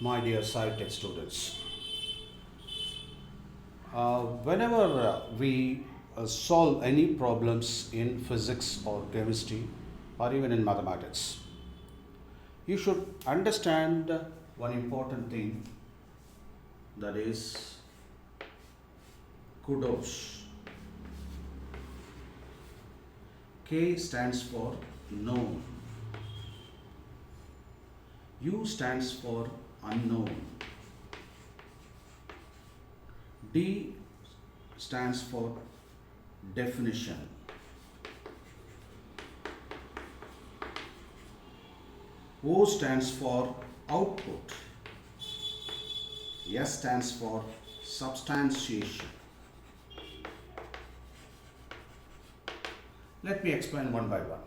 My dear SciTech students, whenever we solve any problems in physics or chemistry or even in mathematics, you should understand one important thing, that is kudos. K stands for known, U stands for unknown, D stands for definition, O stands for output, S stands for substantiation. Let me explain one by one.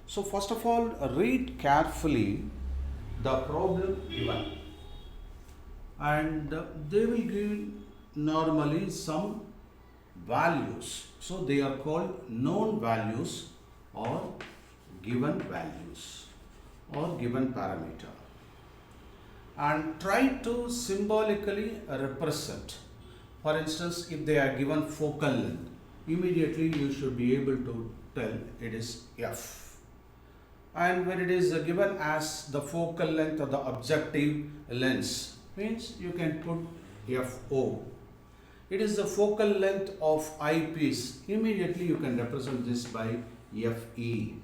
So, first of all, read carefully the problem given, and they will give normally some values. So, they are called known values or given values or given parameter, and try to symbolically represent. For instance, if they are given focal length, immediately you should be able to tell it is f. And when it is given as the focal length of the objective lens, means you can put fo. It is the focal length of eyepiece, immediately you can represent this by fe.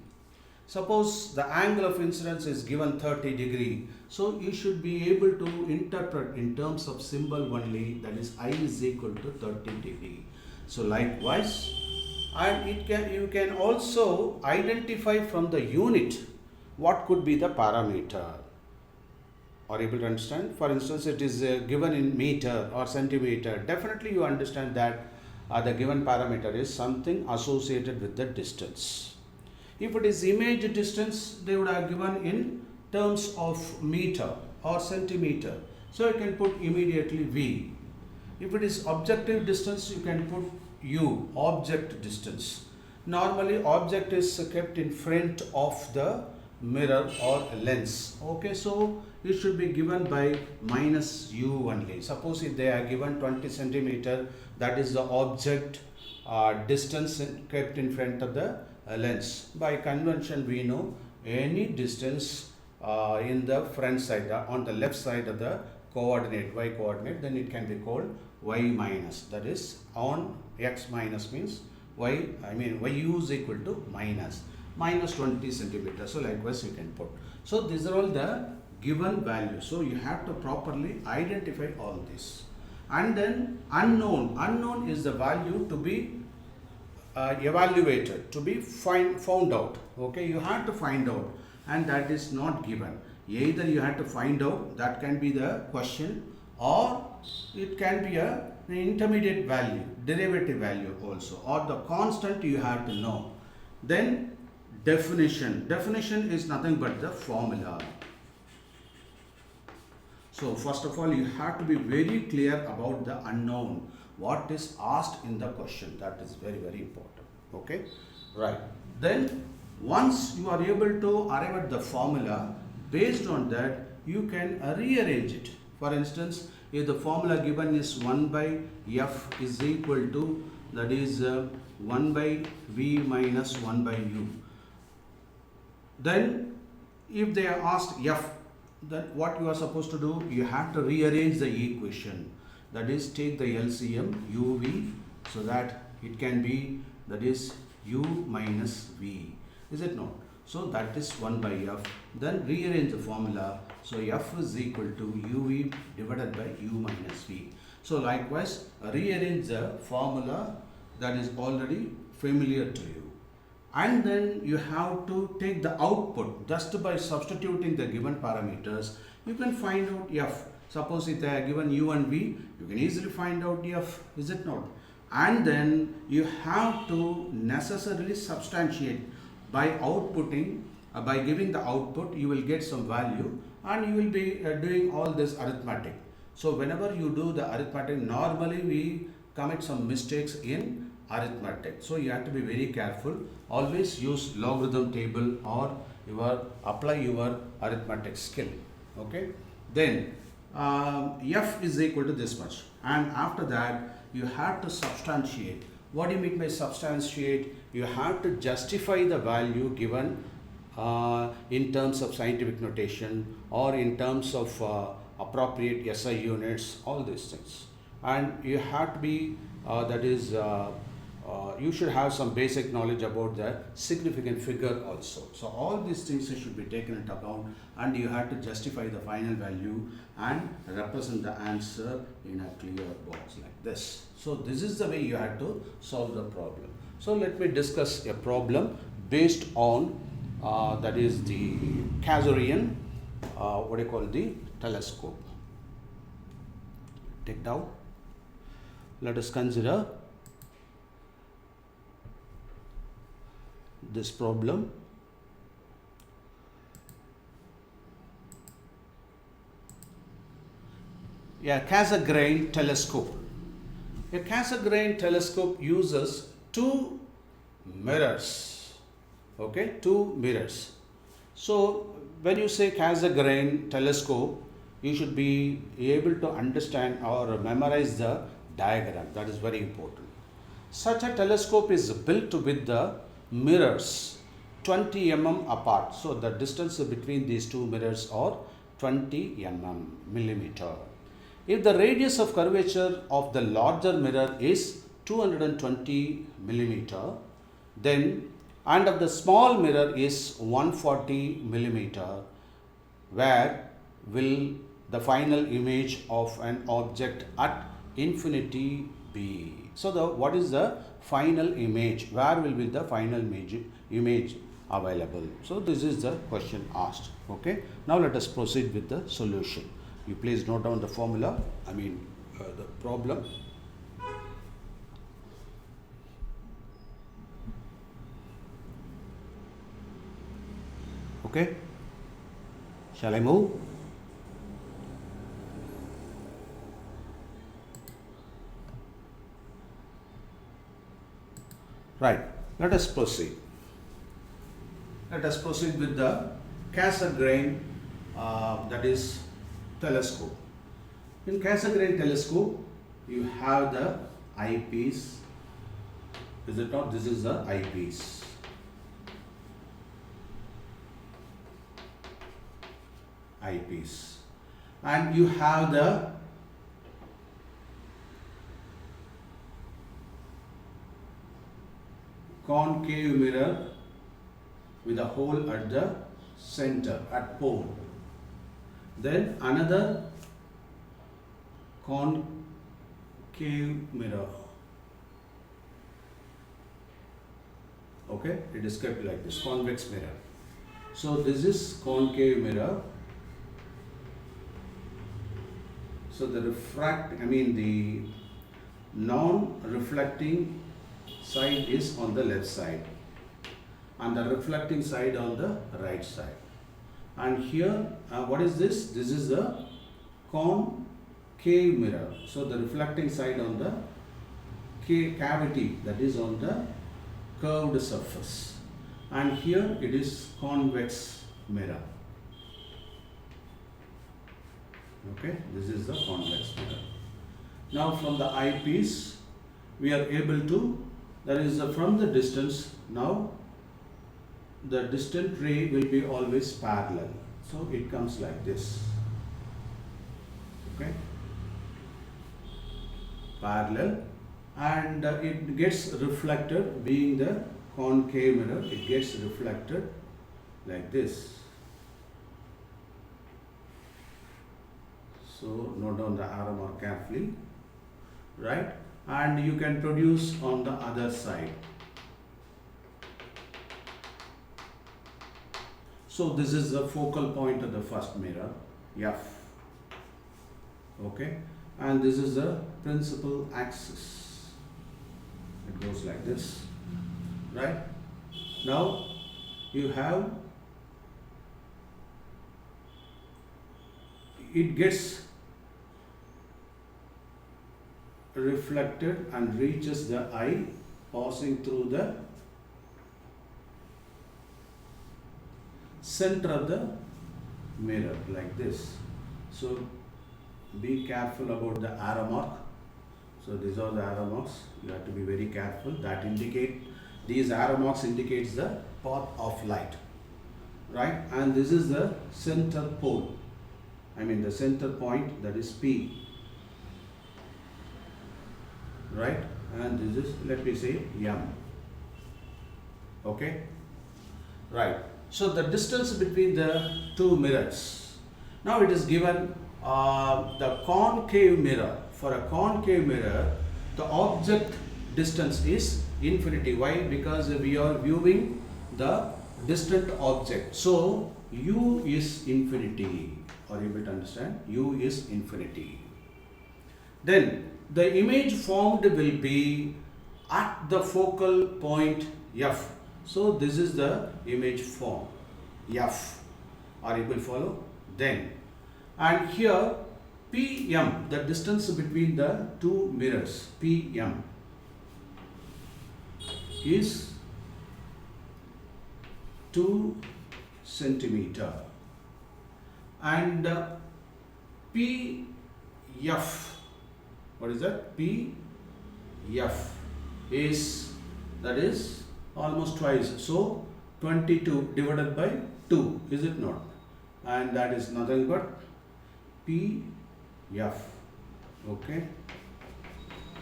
Suppose the angle of incidence is given 30 degree, so you should be able to interpret in terms of symbol only, that is I is equal to 30 degree. So likewise, and you can also identify from the unit what could be the parameter. Are able to understand? For instance, it is given in meter or centimeter. Definitely you understand that the given parameter is something associated with the distance. If it is image distance, they would have given in terms of meter or centimeter. So you can put immediately V. If it is objective distance, you can put U, object distance. Normally object is kept in front of the mirror or lens. Okay, so it should be given by minus U only. Suppose if they are given 20 centimeter, that is the object distance kept in front of the lens. By convention, we know any distance in the front side, on the left side of the coordinate, y coordinate, then it can be called y minus. That is, on x minus means y, yu is equal to minus 20 centimeters. So likewise you can put. So these are all the given values. So you have to properly identify all this. And then unknown is the value to be evaluated, to be found out. Okay, you have to find out, and that is not given. Either you have to find out, that can be the question, or it can be an intermediate value, derivative value also, or the constant you have to know. Then definition is nothing but the formula. So first of all, you have to be very clear about the unknown, what is asked in the question. That is very, very important. Okay, right. Then once you are able to arrive at the formula, based on that you can rearrange it. For instance, if the formula given is 1 by f is equal to, that is 1 by v minus 1 by u, then if they are asked f, then what you are supposed to do, you have to rearrange the equation. That is, take the LCM uv, so that it can be, that is u minus v, is it not? So that is 1 by f. Then rearrange the formula, so f is equal to uv divided by u minus v. So likewise, rearrange the formula that is already familiar to you. And then you have to take the output. Just by substituting the given parameters, you can find out f. Suppose if they are given u and v, you can easily find out f, is it not? And then you have to necessarily substantiate by outputting, by giving the output, you will get some value, and you will be doing all this arithmetic. So whenever you do the arithmetic, normally we commit some mistakes in arithmetic. So you have to be very careful. Always use logarithm table or apply your arithmetic skill. Okay. Then f is equal to this much, and after that you have to substantiate. What do you mean by substantiate? You have to justify the value given in terms of scientific notation or in terms of appropriate SI units, all these things. And you have to be you should have some basic knowledge about the significant figure also. So all these things should be taken into account, and you have to justify the final value and represent the answer in a clear box like this. So this is the way you have to solve the problem. So let me discuss a problem based on that is the Casorian the telescope. Take down. Let us consider this problem. Cassegrain telescope. A Cassegrain telescope uses two mirrors. Okay, two mirrors. So when you say Cassegrain telescope, you should be able to understand or memorize the diagram. That is very important. Such a telescope is built with the mirrors 20 mm apart. So the distance between these two mirrors are 20 millimeter. If the radius of curvature of the larger mirror is 220 millimeter, then and of the small mirror is 140 millimeter, where will the final image of an object at infinity be? So what is the final image? Where will be the final image available? So this is the question asked. Okay. Now let us proceed with the solution. You please note down the formula. The problem. Okay. Shall I move? Right. Let us proceed. Let us proceed with the Cassegrain that is telescope. In Cassegrain telescope, you have the eyepiece. Is it not? This is the eyepiece. Eyepiece. And you have the concave mirror with a hole at the center, at pole. Then another concave mirror. Okay, it is kept like this, convex mirror. So this is concave mirror. So the the non-reflecting side is on the left side and the reflecting side on the right side. And here, what is this? This is the concave mirror. So the reflecting side on the cavity, that is on the curved surface. And here it is convex mirror. Okay, this is the convex mirror. Now from the eyepiece, we are able to, from the distance, now the distant ray will be always parallel. So it comes like this. Okay, parallel, and it gets reflected, being the concave mirror, it gets reflected like this. So note down the arrow mark carefully, right? And you can produce on the other side. So this is the focal point of the first mirror, F. Okay, and this is the principal axis. It goes like this, right? Now you have, it gets reflected and reaches the eye, passing through the center of the mirror like this. So be careful about the arrow mark. So these are the arrow marks. You have to be very careful. That indicate, these arrow marks indicates the path of light, right? And this is the center pole. I mean the center point, that is P, right? And this is, let me say, M. Okay, right? So the distance between the two mirrors. Now it is given the concave mirror. For a concave mirror, the object distance is infinity. Why? Because we are viewing the distant object. So u is infinity. Are you able to understand? U is infinity. Then the image formed will be at the focal point F. So this is the image form F. Are you able to follow? Then, and here PM, the distance between the two mirrors, PM is 2 centimeter, and PF, what is that? PF is, that is almost twice, so 22 divided by 2, is it not? And that is nothing but PF, okay,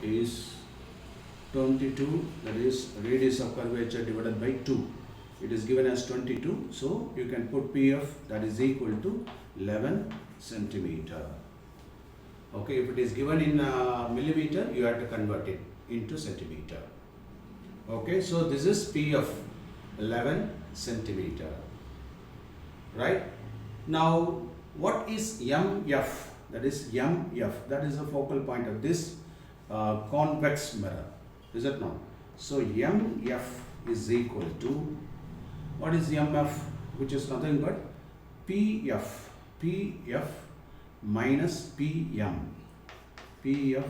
is 22, that is radius of curvature divided by 2. It is given as 22, so you can put PF, that is equal to 11 centimeter. Okay, if it is given in millimeter, you have to convert it into centimeter. Okay, so this is PF, 11 centimeter, right? Now, what is MF? That is MF, that is the focal point of this convex mirror, is it not? So MF is equal to, what is MF? Which is nothing but PF minus PM, PF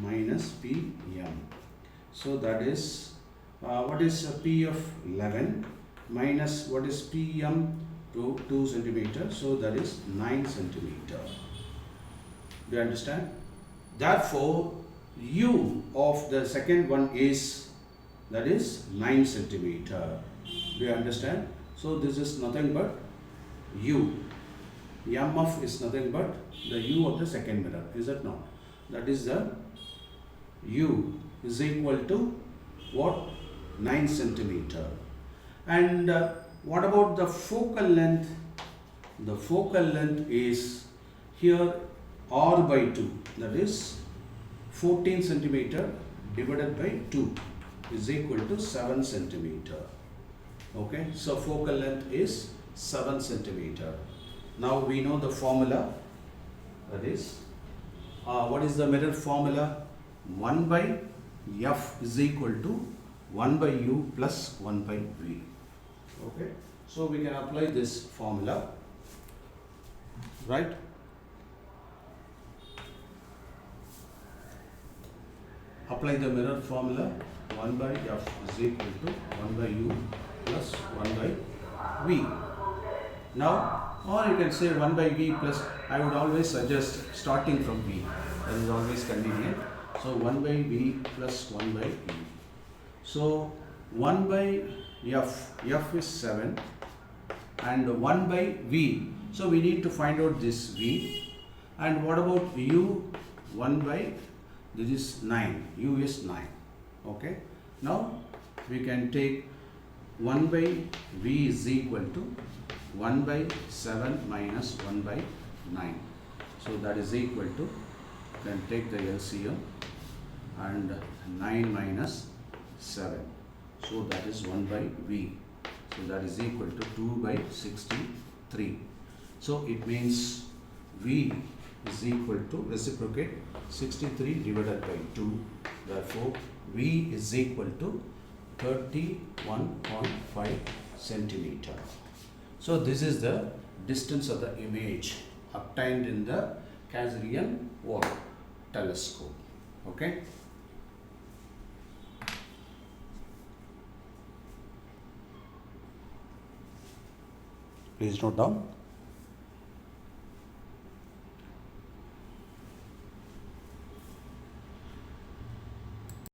minus PM. So that is, what is PF? 11 minus what is PM? 2 centimeter, so that is 9 centimeter. Do you understand? Therefore, U of the second one is, that is 9 centimeter. Do you understand? So this is nothing but U. MF is nothing but the U of the second mirror, is it not? That is the U is equal to what? 9 centimeter. And what about the focal length? The focal length is here R by 2, that is 14 centimeter divided by 2 is equal to 7 centimeter. Okay, so focal length is 7 centimeter. Now we know the formula, that is, what is the mirror formula? 1 by F is equal to 1 by U plus 1 by V. Okay, so we can apply this formula, right? Apply the mirror formula. 1 by F is equal to 1 by U plus 1 by V. Now, or you can say 1 by V plus, I would always suggest starting from V. That is always convenient. So 1 by V plus 1 by V. So 1 by F is 7, and 1 by V. So we need to find out this V. And what about U? 1 by, this is 9. U is 9. Okay. Now we can take 1 by V is equal to 1 by 7 minus 1 by 9. So that is equal to, then take the LCM, and 9 minus 7. So that is 1 by V. So that is equal to 2 by 63. So it means V is equal to, reciprocate 63 divided by 2. Therefore, V is equal to 31.5 centimeter. So this is the distance of the image obtained in the Cassegrain telescope. Okay. Please note down.